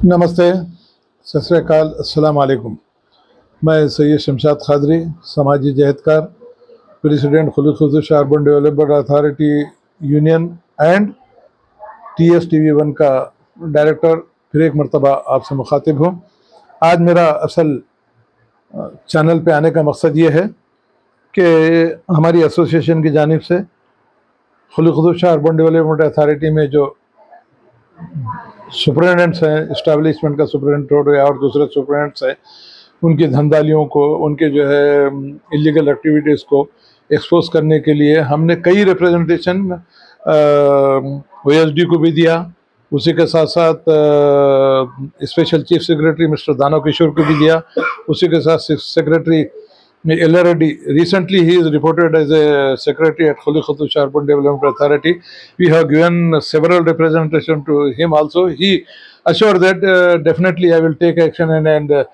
नमस्ते, सत श्री अकाल, अस्सलाम वालेकुम। मैं सैयद शमशाद खादरी, समाजी जहदकार, प्रेसिडेंट खुलूस urban development authority union and TSTV1 का डायरेक्टर फिर एक मरतबा आपसे मुखातिब हूँ। आज मेरा असल चैनल पे आने का मकसद ये है कि हमारी एसोसिएशन की जानिब से खुलूस अर्बन डेवलपमेंट अथॉरिटी में जो सुपरिटेंडेंट्स हैं, इस्टेब्लिशमेंट का सुपरिटेंडेंट हो गया और दूसरे सुपरिटेंडेंट्स हैं, उनकी धंधालियों को, उनके जो है इलीगल एक्टिविटीज़ को एक्सपोज करने के लिए हमने कई रिप्रेजेंटेशन OSD को भी दिया। उसी के साथ साथ स्पेशल चीफ सेक्रेटरी मिस्टर दानव किशोर को भी दिया। उसी के साथ secretary LRD, recently he is reported as a secretary at Khuli Khutush Urban Development Authority. We have given several representation to him also. He assured that definitely I will take action and I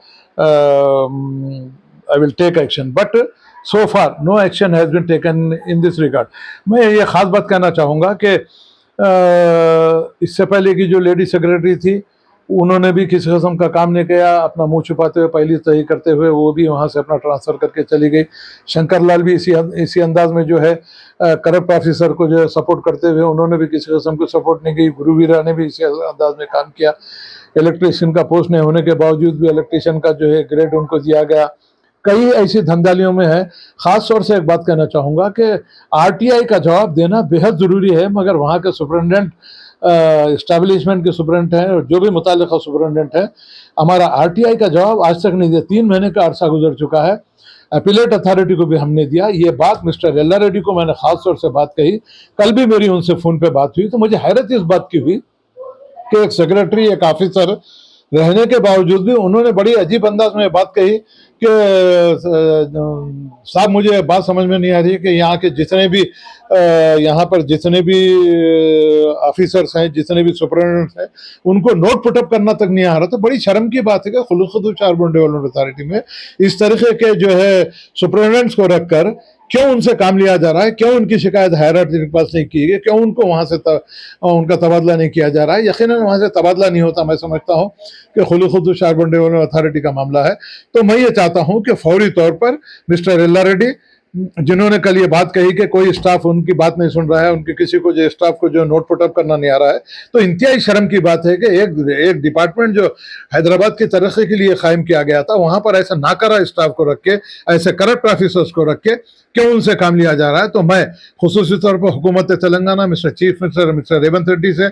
will take action. But so far no action has been taken in this regard. मैं ये ख़ास बात कहना चाहूँगा कि इससे पहले की जो लेडी सेक्रेटरी थी उन्होंने भी किसी किस्म का काम नहीं किया, अपना मुंह छुपाते हुए, पहली तय करते हुए वो भी वहाँ से अपना ट्रांसफ़र करके चली गई। शंकर लाल भी इसी अंदाज में जो है करप्ट ऑफिसर को जो है सपोर्ट करते हुए उन्होंने भी किसी किस्म को सपोर्ट नहीं की। गुरुवीरा ने भी इसी अंदाज में काम किया। इलेक्ट्रीशियन का पोस्ट नहीं होने के बावजूद भी इलेक्ट्रीशियन का जो है ग्रेड उनको दिया गया। कई ऐसी धंधालियों में है। ख़ास तौर से एक बात कहना चाहूँगा कि RTI का जवाब देना बेहद ज़रूरी है, मगर वहाँ के सुपरिटेंडेंट इस्टेब्लिशमेंट के सुपरिटेंडेंट हैं, जो भी मुताल्लिक़ा सुपरिटेंडेंट है, हमारा RTI का जवाब आज तक नहीं दिया। 3 महीने का अरसा गुजर चुका है। अपीलेट अथॉरिटी को भी हमने दिया। ये बात मिस्टर LRD को मैंने ख़ास तौर से बात कही। कल भी मेरी उनसे फ़ोन पे बात हुई तो मुझे हैरत इस बात की हुई कि एक सेक्रेटरी, एक ऑफिसर रहने के बावजूद भी उन्होंने बड़ी अजीब अंदाज में बात कही कि साहब मुझे बात समझ में नहीं आ रही है कि यहाँ के जितने भी यहाँ पर जितने भी ऑफिसर्स हैं, जितने भी सुपरिटेंडेंट्स हैं, उनको नोट पुटअप करना तक नहीं आ रहा। तो बड़ी शर्म की बात है कि खुलूस अर्बन डेवलपमेंट अथॉरिटी में इस तरीके के जो है सुपरिटेंडेंट्स को रखकर क्यों उनसे काम लिया जा रहा है, क्यों उनकी शिकायत हायरार्की के पास नहीं की गई, क्यों उनको वहाँ से उनका तबादला नहीं किया जा रहा है। यकीनन वहाँ से तबादला नहीं होता। मैं समझता हूँ कि खुलूस अर्बन डेवलपमेंट अथॉरिटी का मामला है। तो मैं ये चाहता हूँ कि फौरी तौर पर मिस्टर LRD, जिन्होंने कल ये बात कही कि कोई स्टाफ उनकी बात नहीं सुन रहा है, उनके किसी को जो स्टाफ को जो नोट पुटअप करना नहीं आ रहा है, तो इंतहाई शर्म की बात है कि एक डिपार्टमेंट जो हैदराबाद की तरक्की के लिए कायम किया गया था, वहाँ पर ऐसा नाकारा स्टाफ को रख के, ऐसे करप्ट ऑफिसर्स को रख के क्यों उनसे काम लिया जा रहा है। तो मैं खुसूसी तौर पर हुकूमत Telangana, mister chief minister Revanth Reddy से,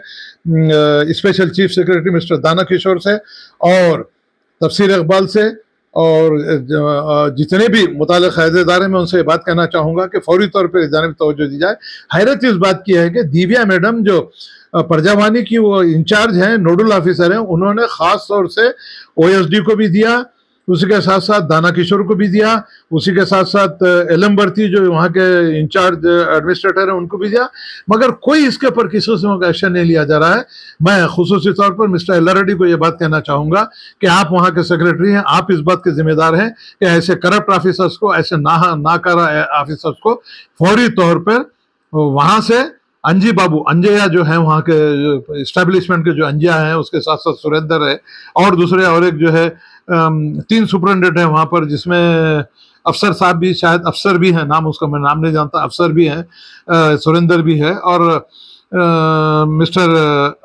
स्पेशल चीफ सेक्रेटरी मिस्टर दाना किशोर से और तफसीर इकबाल से और जितने भी मुताल्लिक़ इदारे में उनसे बात कहना चाहूँगा कि फौरी तौर पर इस जानिब तवज्जो दी जाए। हैरत इस बात की है कि दिव्या मैडम जो प्रजावानी की वो इंचार्ज हैं, नोडल ऑफिसर हैं, उन्होंने ख़ास तौर से OSD को भी दिया, उसी के साथ साथ दाना किशोर को भी दिया, उसी के साथ साथ LM बर्ती जो वहाँ के इंचार्ज एडमिनिस्ट्रेटर हैं उनको भी दिया, मगर कोई इसके ऊपर किसी किस्म का एक्शन नहीं लिया जा रहा है। मैं खुसूसी तौर पर मिस्टर LRD को ये बात कहना चाहूँगा कि आप वहाँ के सेक्रेटरी हैं, आप इस बात के जिम्मेदार हैं कि ऐसे करप्ट ऑफिसर्स को, ऐसे नाकारा ऑफिसर्स को फौरी तौर पर वहाँ से अंजी बाबू, अंजया जो है वहाँ के इस्टेब्लिशमेंट के जो अंजिया हैं, उसके साथ साथ सुरेंद्र है और दूसरे और एक जो है 3 सुपरिटेंडेंट है वहाँ पर, जिसमें अफसर साहब भी, शायद अफसर भी हैं, नाम उसका मैं नाम नहीं जानता, अफसर भी हैं, सुरेंद्र भी है और मिस्टर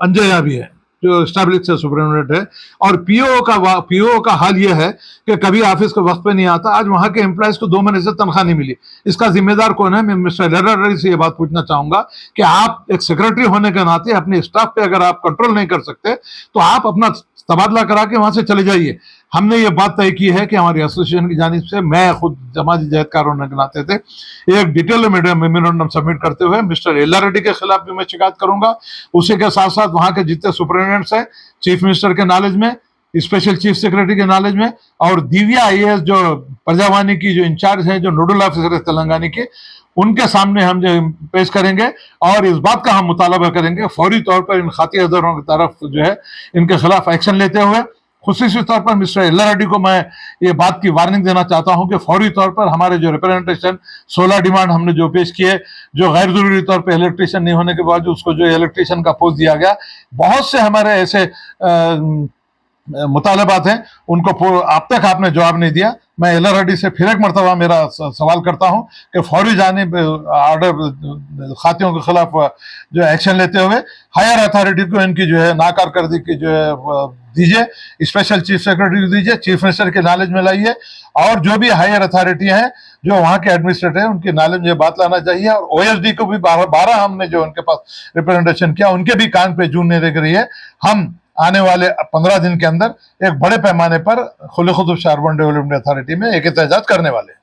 अंजया भी है जो स्टैब्लिश से सुपरिटेंडेंट है। और PO का हाल ये है कि कभी ऑफिस को वक्त पे नहीं आता। आज वहाँ के एम्प्लॉयज को 2 महीने से तनख्वाह नहीं मिली। इसका जिम्मेदार कौन है? मैं मिस्टर LRD से ये बात पूछना चाहूँगा कि आप एक सेक्रेटरी होने के नाते अपने स्टाफ पे अगर आप कंट्रोल नहीं कर सकते तो आप अपना तबादला करा के वहाँ से चले जाइए। हमने ये बात तय की है कि हमारी एसोसिएशन की जानिब से, मैं खुद समाजी जहदकार होने के नाते थे, एक डिटेल मेमोरेंडम सबमिट करते हुए मिस्टर LRD के खिलाफ भी मैं शिकायत करूंगा। उसी के साथ साथ वहाँ के जितने सुपरिटेंडेंट्स हैं, चीफ मिनिस्टर के नॉलेज में, स्पेशल चीफ सेक्रेटरी के नॉलेज में, और दिव्या IAS जो प्रजावानी की जो इंचार्ज है, जो नोडल ऑफिसर है तेलंगाना के, उनके सामने हम जो पेश करेंगे और इस बात का हम मुतालबा करेंगे फौरी तौर पर इन खातिरदारों की तरफ जो है इनके खिलाफ एक्शन लेते हुए। खुसूसी तौर पर मिस्टर LRD को मैं ये बात की वार्निंग देना चाहता हूं कि फौरी तौर पर हमारे जो रिप्रेजेंटेशन 16 डिमांड हमने जो पेश किए, जो गैर जरूरी तौर पर इलेक्ट्रीशियन नहीं होने के बावजूद उसको जो इलेक्ट्रीशियन का पोस्ट दिया गया, बहुत से हमारे ऐसे मुतालबात हैं उनको अब तक आपने जवाब नहीं दिया। मैं एलआर रेड्डी से फिर एक मरतबा मेरा सवाल करता हूं कि फौरी जानिब ऑर्डर खातियों के खिलाफ जो एक्शन लेते हुए हायर अथॉरिटी को इनकी जो है नाकारकर्दी की जो है दीजिए, स्पेशल चीफ सेक्रेटरी को दीजिए, चीफ मिनिस्टर के नॉलेज में लाइए, और जो भी हायर अथॉरिटी हैं जो वहां के एडमिनिस्ट्रेटर हैं उनकी नॉलेज में बात लाना चाहिए। और ओएसडी को भी 12 हमने जो उनके पास रिप्रेजेंटेशन किया उनके भी कान पे जून नहीं लग रही है। हम आने वाले 15 दिन के अंदर एक बड़े पैमाने पर खुले खुद शारबन डेवलपमेंट अथॉरिटी में एक एहतजाज करने वाले हैं।